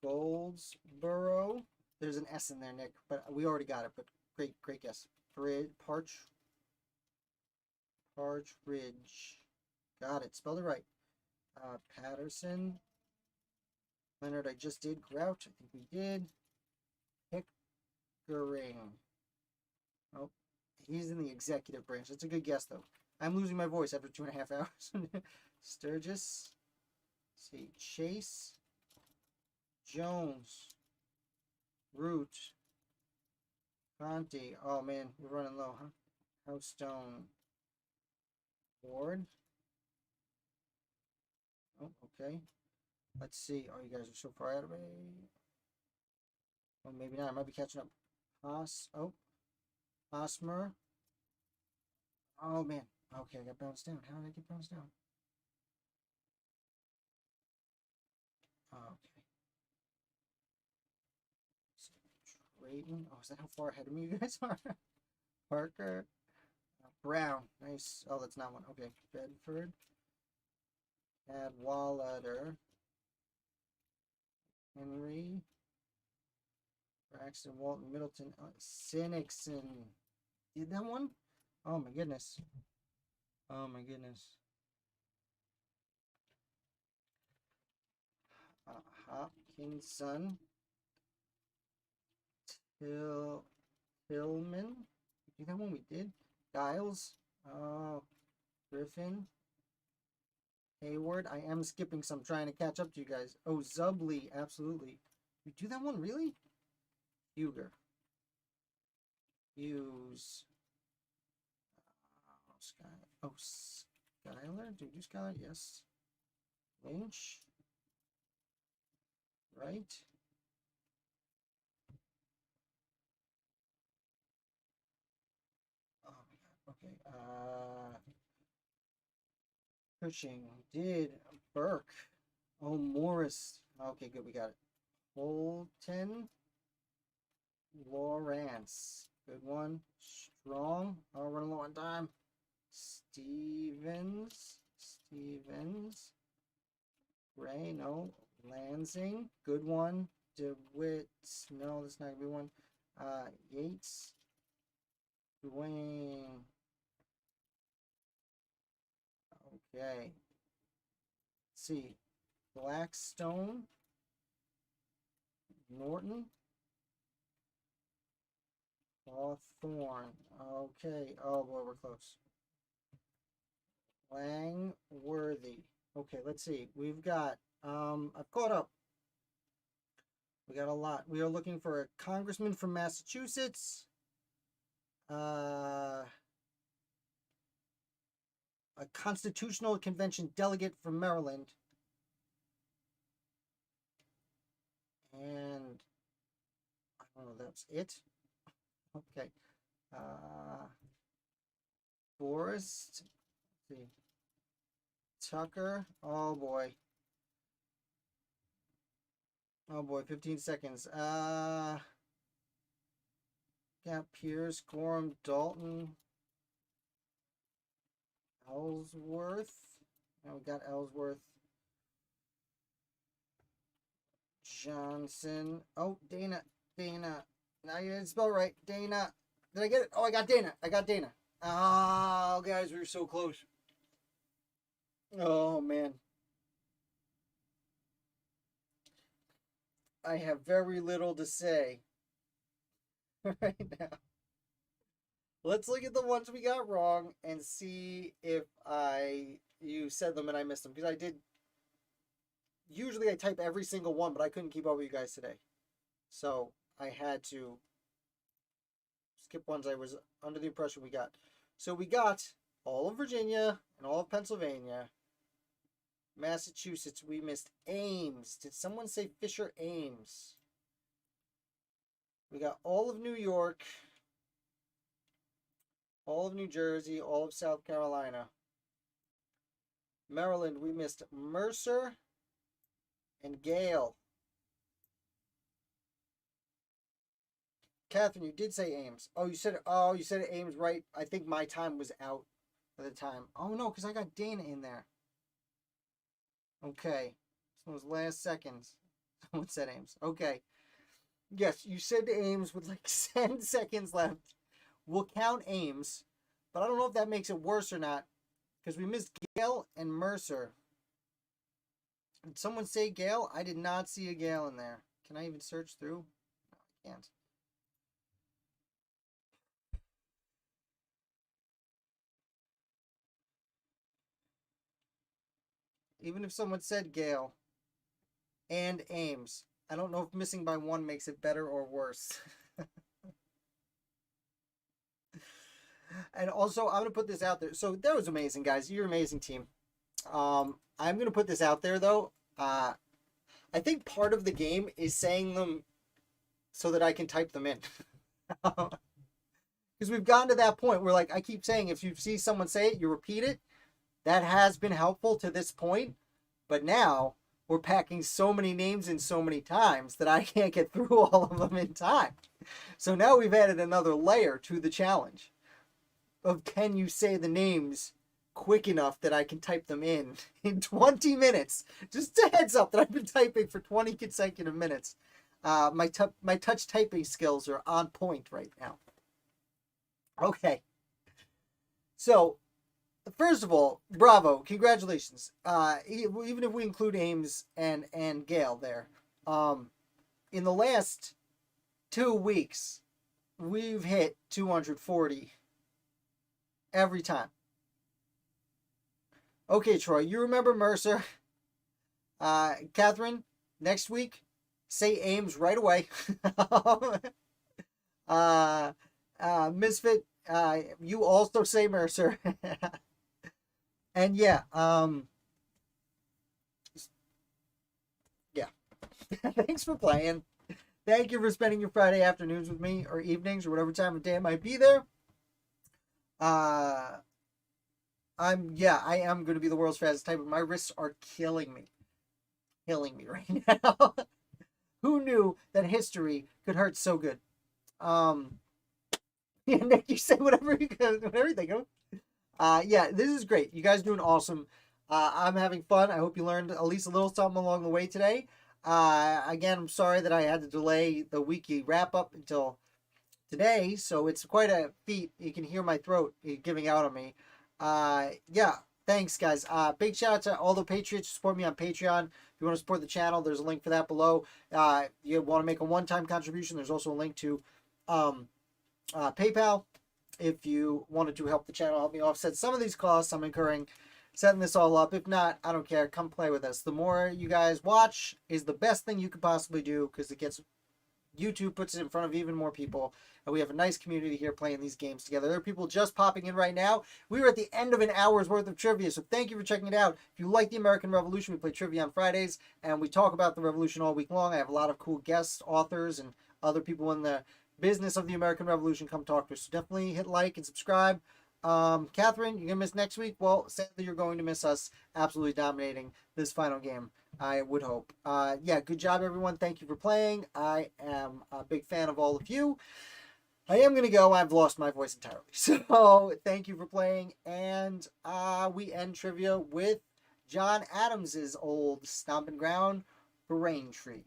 Goldsboro. There's an S in there, Nick, but we already got it. But great guess. Partridge. Got it. Spelled it right. Patterson. Leonard, I just did. Grouch, I think we did. Pickering. Oh, he's in the executive branch. That's a good guess, though. I'm losing my voice after 2.5 hours. Sturgis. Let's see. Chase. Jones. Root. Conti. Oh, man. We're running low, huh? Housestone. Ward. Oh, okay. Let's see. Oh, you guys are so far out of me. Oh, maybe not. I might be catching up. Hosmer. Oh, man. Okay, I got bounced down. How did I get bounced down? Okay. Drayton. Oh, is that how far ahead of me you guys are? Parker. Brown. Nice. Oh, that's not one. Okay. Bedford. Cadwallader. Henry. Braxton, Walton, Middleton. Sinixon. Did that one? Oh, my goodness. Hopkinson. Tillman. You that one we did? Giles. Oh, Griffin. Hayward. I am skipping some, trying to catch up to you guys. Oh, Zubley. Absolutely. You do that one, really? Huger. use Skylar. Do you do Skylar? Yes. Lynch. Right. Oh my god. Okay. Cushing. Did Burke. Oh, Morris. Okay, good. We got it. Holton. Lawrence. Good one. Strong. Oh, running low on time. Stevens. Gray. No. Lansing. Good one. DeWitt. No, that's not going to be one. Yates. Dwayne. Okay. Let's see. Blackstone. Norton. Hawthorne. Okay. Oh boy, we're close. Langworthy. Okay, let's see. We've got I've caught up. We got a lot. We are looking for a congressman from Massachusetts. A constitutional convention delegate from Maryland. And I don't know, that's it. Okay. Forrest. Let's see. Tucker. Oh boy. Oh boy, 15 seconds. Got Pierce, Gorham, Dalton, Ellsworth. Now we got Ellsworth. Johnson. Oh, Dana. Now you didn't spell right. Dana. Did I get it? Oh, I got Dana. Oh, guys, we were so close. Oh, man. I have very little to say right now. Let's look at the ones we got wrong and see if you said them and I missed them. Because I did. Usually I type every single one, but I couldn't keep up with you guys today. So I had to skip ones I was under the impression we got. So we got all of Virginia and all of Pennsylvania. Massachusetts, we missed Ames. Did someone say Fisher Ames? We got all of New York, all of New Jersey, all of South Carolina. Maryland, we missed Mercer and Gale. Catherine, you did say Ames. Oh, you said Ames, right? I think my time was out at the time. Oh no, because I got Dana in there. Okay. So those last seconds. Someone said Ames. Okay. Yes, you said Ames with like 10 seconds left. We'll count Ames, but I don't know if that makes it worse or not, because we missed Gale and Mercer. Did someone say Gale? I did not see a Gale in there. Can I even search through? No, I can't. Even if someone said Gale and Ames, I don't know if missing by one makes it better or worse. And also, I'm going to put this out there. So that was amazing, guys. You're an amazing team. I'm going to put this out there, though. I think part of the game is saying them so that I can type them in. Because we've gotten to that point where, like, I keep saying, if you see someone say it, you repeat it. That has been helpful to this point. But now we're packing so many names in so many times that I can't get through all of them in time. So now we've added another layer to the challenge of, can you say the names quick enough that I can type them in 20 minutes? Just a heads up that I've been typing for 20 consecutive minutes. My touch typing skills are on point right now. Okay. So, first of all, bravo, congratulations. Even if we include Ames and Gale there, in the last 2 weeks, we've hit 240 every time. Okay, Troy, you remember Mercer. Catherine, next week, say Ames right away. Misfit, you also say Mercer. And yeah, yeah. Thanks for playing. Thank you for spending your Friday afternoons with me, or evenings, or whatever time of day I might be there. Uh, I am going to be the world's fastest typer. My wrists are killing me right now. Who knew that history could hurt so good? Um, yeah, Nick, you say whatever you think of. Yeah, this is great. You guys doing awesome. I'm having fun. I hope you learned at least a little something along the way today. Again, I'm sorry that I had to delay the weekly wrap up until today, so it's quite a feat. You can hear my throat giving out on me. Yeah, thanks, guys. Big shout out to all the Patriots who support me on Patreon. If you want to support the channel, there's a link for that below. You want to make a one-time contribution, there's also a link to PayPal. If you wanted to help the channel, help me offset some of these costs I'm incurring setting this all up. If not, I don't care. Come play with us. The more you guys watch is the best thing you could possibly do, because it gets YouTube puts it in front of even more people, and we have a nice community here playing these games together. There are people just popping in right now. We were at the end of an hour's worth of trivia, so thank you for checking it out. If you like the American Revolution, we play trivia on Fridays, and we talk about the Revolution all week long. I have a lot of cool guests, authors, and other people in the business of the American Revolution come talk to us. So definitely hit like and subscribe. Catherine, you're gonna miss next week. Well, sadly, you're going to miss us absolutely dominating this final game, I would hope. Yeah, good job, everyone. Thank you for playing. I am a big fan of all of you. I am gonna go. I've lost my voice entirely. So thank you for playing, and we end trivia with John Adams's old stomping ground, Braintree.